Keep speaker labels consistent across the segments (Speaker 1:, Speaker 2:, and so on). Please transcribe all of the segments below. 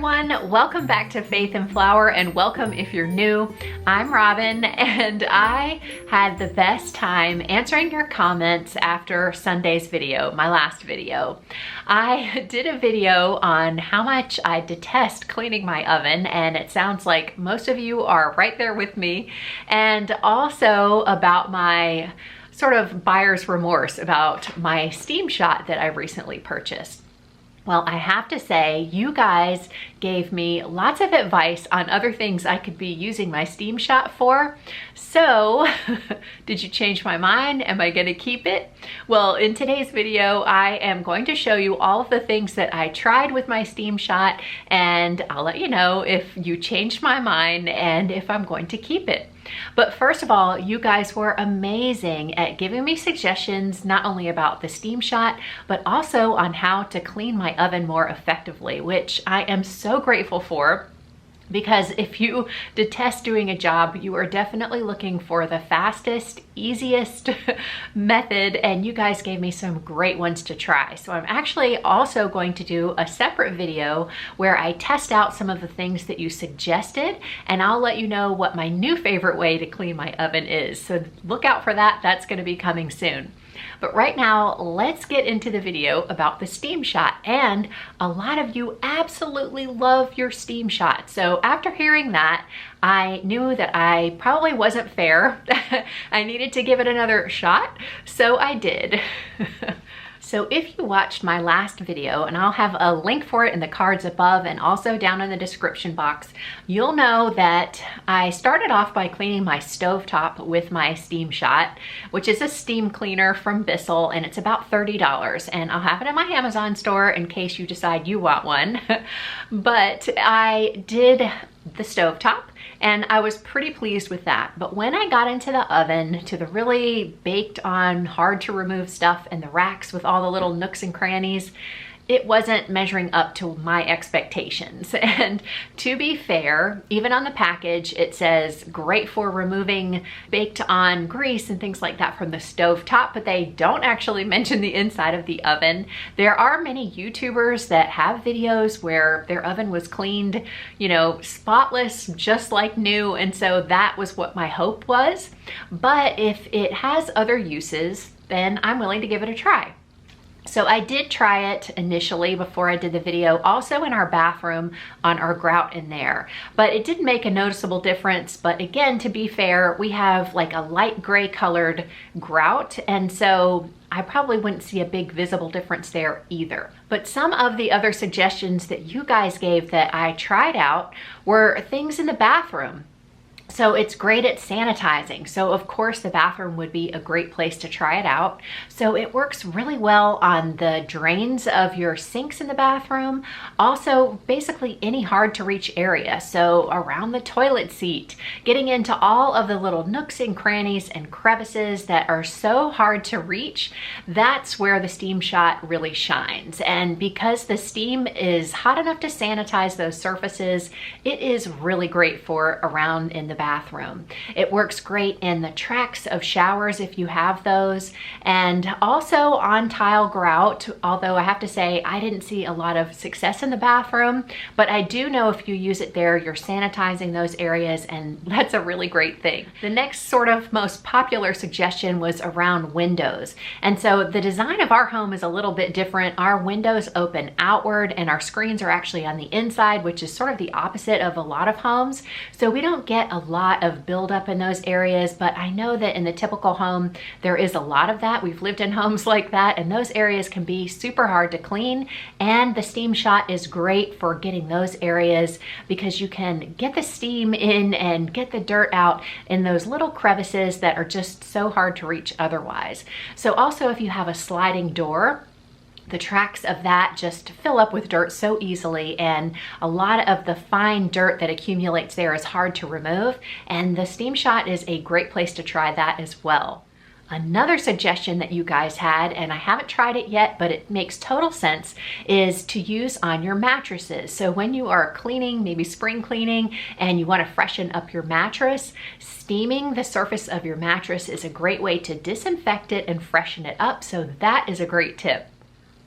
Speaker 1: everyone, welcome back to Faith and Flour, and welcome if you're new. I'm Robin, and I had the best time answering your comments after Sunday's video, my last video. I did a video on how much I detest cleaning my oven, and it sounds like most of you are right there with me, and also about my sort of buyer's remorse about my Steam Shot that I recently purchased. Well, I have to say, you guys gave me lots of advice on other things I could be using my Steam Shot for. So, did you change my mind? Am I gonna keep it? Well, in today's video, I am going to show you all of the things that I tried with my Steam Shot, and I'll let you know if you changed my mind and if I'm going to keep it. But first of all, you guys were amazing at giving me suggestions not only about the Steam Shot, but also on how to clean my oven more effectively, which I am so grateful for. Because if you detest doing a job, you are definitely looking for the fastest, easiest method, and you guys gave me some great ones to try. So I'm actually also going to do a separate video where I test out some of the things that you suggested, and I'll let you know what my new favorite way to clean my oven is. So look out for that. That's going to be coming soon. But right now, let's get into the video about the Steam Shot. And a lot of you absolutely love your Steam Shot. So after hearing that, I knew that I probably wasn't fair. I needed to give it another shot, so I did. So if you watched my last video, and I'll have a link for it in the cards above and also down in the description box, you'll know that I started off by cleaning my stovetop with my Steam Shot, which is a steam cleaner from Bissell, and it's about $30, and I'll have it in my Amazon store in case you decide you want one. But I did the stovetop, and I was pretty pleased with that. But when I got into the oven, to the really baked on, hard to remove stuff and the racks with all the little nooks and crannies, it wasn't measuring up to my expectations. And to be fair, even on the package, it says great for removing baked on grease and things like that from the stove top, but they don't actually mention the inside of the oven. There are many YouTubers that have videos where their oven was cleaned, you know, spotless, just like new. And so that was what my hope was. But if it has other uses, then I'm willing to give it a try. So I did try it initially before I did the video, also in our bathroom on our grout in there, but it didn't make a noticeable difference. But again, to be fair, we have like a light gray colored grout, and so I probably wouldn't see a big visible difference there either. But some of the other suggestions that you guys gave that I tried out were things in the bathroom. So it's great at sanitizing. So of course the bathroom would be a great place to try it out. So it works really well on the drains of your sinks in the bathroom. Also basically any hard to reach area. So around the toilet seat, getting into all of the little nooks and crannies and crevices that are so hard to reach, that's where the Steam Shot really shines. And because the steam is hot enough to sanitize those surfaces, it is really great for around in the bathroom. It works great in the tracks of showers if you have those, and also on tile grout, although I have to say I didn't see a lot of success in the bathroom, but I do know if you use it there, you're sanitizing those areas, and that's a really great thing. The next sort of most popular suggestion was around windows. And so the design of our home is a little bit different. Our windows open outward and our screens are actually on the inside, which is sort of the opposite of a lot of homes. So we don't get a lot of buildup in those areas, but I know that in the typical home, there is a lot of that. We've lived in homes like that, and those areas can be super hard to clean, and the Steam Shot is great for getting those areas because you can get the steam in and get the dirt out in those little crevices that are just so hard to reach otherwise. So also if you have a sliding door, the tracks of that just fill up with dirt so easily, and a lot of the fine dirt that accumulates there is hard to remove, and the Steam Shot is a great place to try that as well. Another suggestion that you guys had, and I haven't tried it yet, but it makes total sense, is to use on your mattresses. So when you are cleaning, maybe spring cleaning, and you want to freshen up your mattress, steaming the surface of your mattress is a great way to disinfect it and freshen it up. So that is a great tip.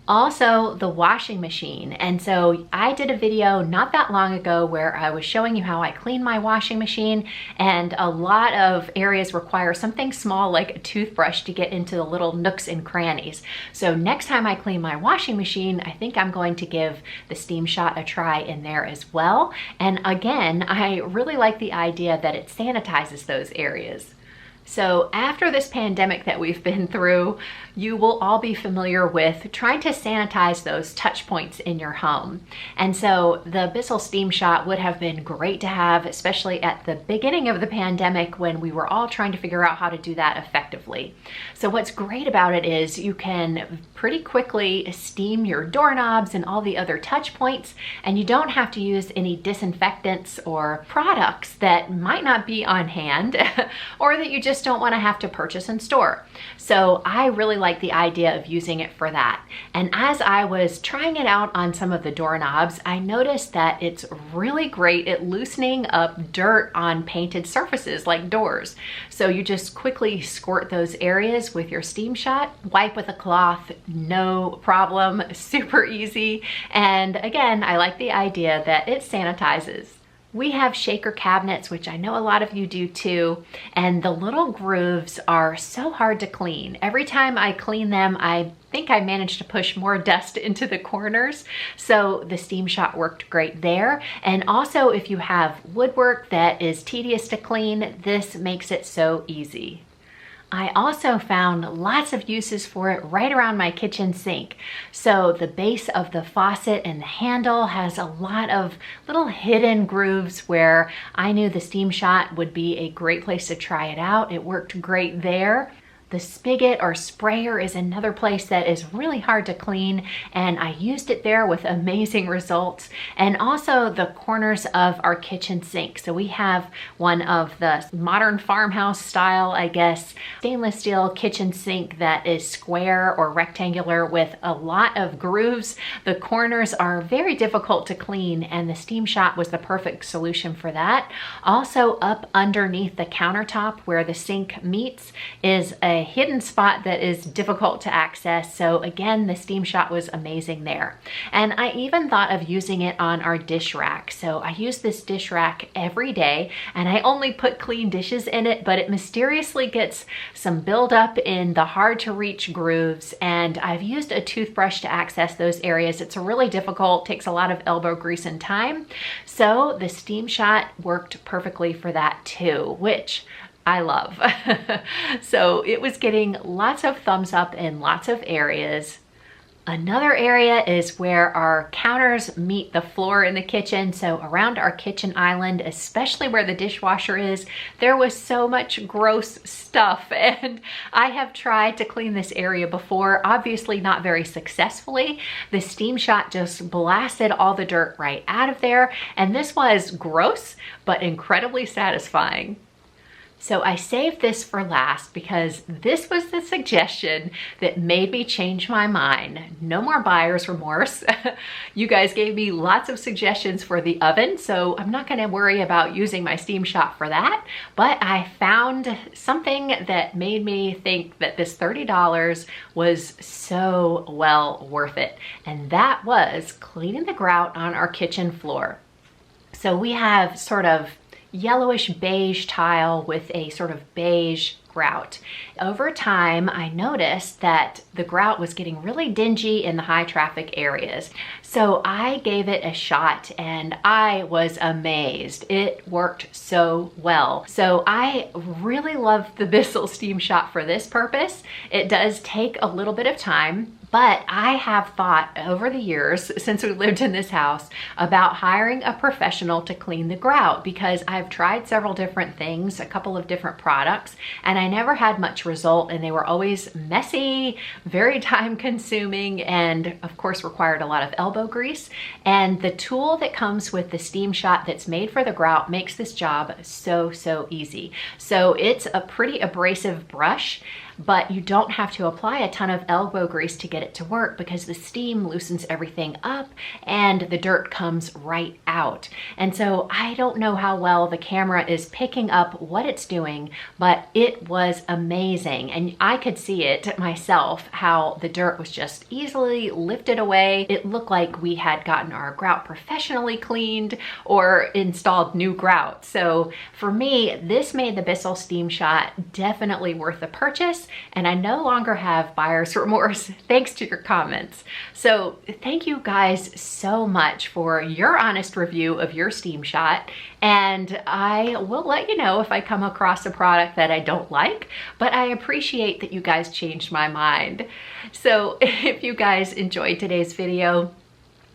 Speaker 1: Also the washing machine. And so I did a video not that long ago where I was showing you how I clean my washing machine, and a lot of areas require something small like a toothbrush to get into the little nooks and crannies. So next time I clean my washing machine, I think I'm going to give the Steam Shot a try in there as well. And again, I really like the idea that it sanitizes those areas. So after this pandemic that we've been through, you will all be familiar with trying to sanitize those touch points in your home. And so the Bissell Steam Shot would have been great to have, especially at the beginning of the pandemic when we were all trying to figure out how to do that effectively. So what's great about it is you can pretty quickly steam your doorknobs and all the other touch points, and you don't have to use any disinfectants or products that might not be on hand or that you just don't want to have to purchase and store. So I really like the idea of using it for that. And as I was trying it out on some of the doorknobs, I noticed that it's really great at loosening up dirt on painted surfaces like doors. So you just quickly squirt those areas with your Steam Shot, wipe with a cloth, no problem, super easy. And again, I like the idea that it sanitizes. We have shaker cabinets, which I know a lot of you do too, and the little grooves are so hard to clean. Every time I clean them, I think I managed to push more dust into the corners. So the Steam Shot worked great there. And also if you have woodwork that is tedious to clean, this makes it so easy. I also found lots of uses for it right around my kitchen sink. So the base of the faucet and the handle has a lot of little hidden grooves where I knew the Steam Shot would be a great place to try it out. It worked great there. The spigot or sprayer is another place that is really hard to clean, and I used it there with amazing results. And also the corners of our kitchen sink. So we have one of the modern farmhouse style, I guess, stainless steel kitchen sink that is square or rectangular with a lot of grooves. The corners are very difficult to clean, and the Steam Shot was the perfect solution for that. Also up underneath the countertop where the sink meets is a hidden spot that is difficult to access. So again, the Steam Shot was amazing there. And I even thought of using it on our dish rack. So I use this dish rack every day, and I only put clean dishes in it, but it mysteriously gets some buildup in the hard to reach grooves. And I've used a toothbrush to access those areas. It's really difficult, takes a lot of elbow grease and time. So the Steam Shot worked perfectly for that too, which I love. So it was getting lots of thumbs up in lots of areas. Another area is where our counters meet the floor in the kitchen. So around our kitchen island, especially where the dishwasher is, there was so much gross stuff. And I have tried to clean this area before, obviously not very successfully. The Steam Shot just blasted all the dirt right out of there. And this was gross, but incredibly satisfying. So I saved this for last because this was the suggestion that made me change my mind. No more buyer's remorse. You guys gave me lots of suggestions for the oven, so I'm not gonna worry about using my Steam Shot for that, but I found something that made me think that this $30 was so well worth it. And that was cleaning the grout on our kitchen floor. So we have sort of yellowish beige tile with a sort of beige grout. Over time, I noticed that the grout was getting really dingy in the high traffic areas. So I gave it a shot and I was amazed. It worked so well. So I really love the Bissell Steam Shot for this purpose. It does take a little bit of time, but I have thought over the years since we lived in this house about hiring a professional to clean the grout, because I've tried several different things, a couple of different products, and I never had much result, and they were always messy, very time consuming, and of course required a lot of elbow grease. And the tool that comes with the Steam Shot that's made for the grout makes this job so easy. So it's a pretty abrasive brush. but you don't have to apply a ton of elbow grease to get it to work because the steam loosens everything up and the dirt comes right out. And so I don't know how well the camera is picking up what it's doing, but it was amazing. And I could see it myself, how the dirt was just easily lifted away. It looked like we had gotten our grout professionally cleaned or installed new grout. So for me, this made the Bissell Steam Shot definitely worth the purchase, and I no longer have buyer's remorse thanks to your comments. So thank you guys so much for your honest review of your Steam Shot, and I will let you know if I come across a product that I don't like, but I appreciate that you guys changed my mind. So if you guys enjoyed today's video,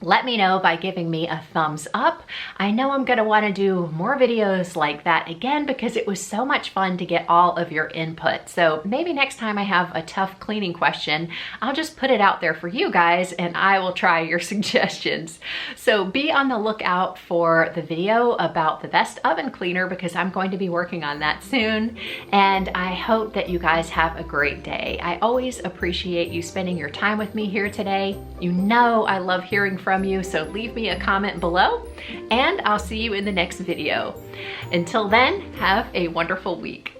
Speaker 1: let me know by giving me a thumbs up. I know I'm gonna wanna do more videos like that again because it was so much fun to get all of your input. So maybe next time I have a tough cleaning question, I'll just put it out there for you guys and I will try your suggestions. So be on the lookout for the video about the best oven cleaner because I'm going to be working on that soon. And I hope that you guys have a great day. I always appreciate you spending your time with me here today. You know I love hearing from you, so leave me a comment below and I'll see you in the next video. Until then, have a wonderful week.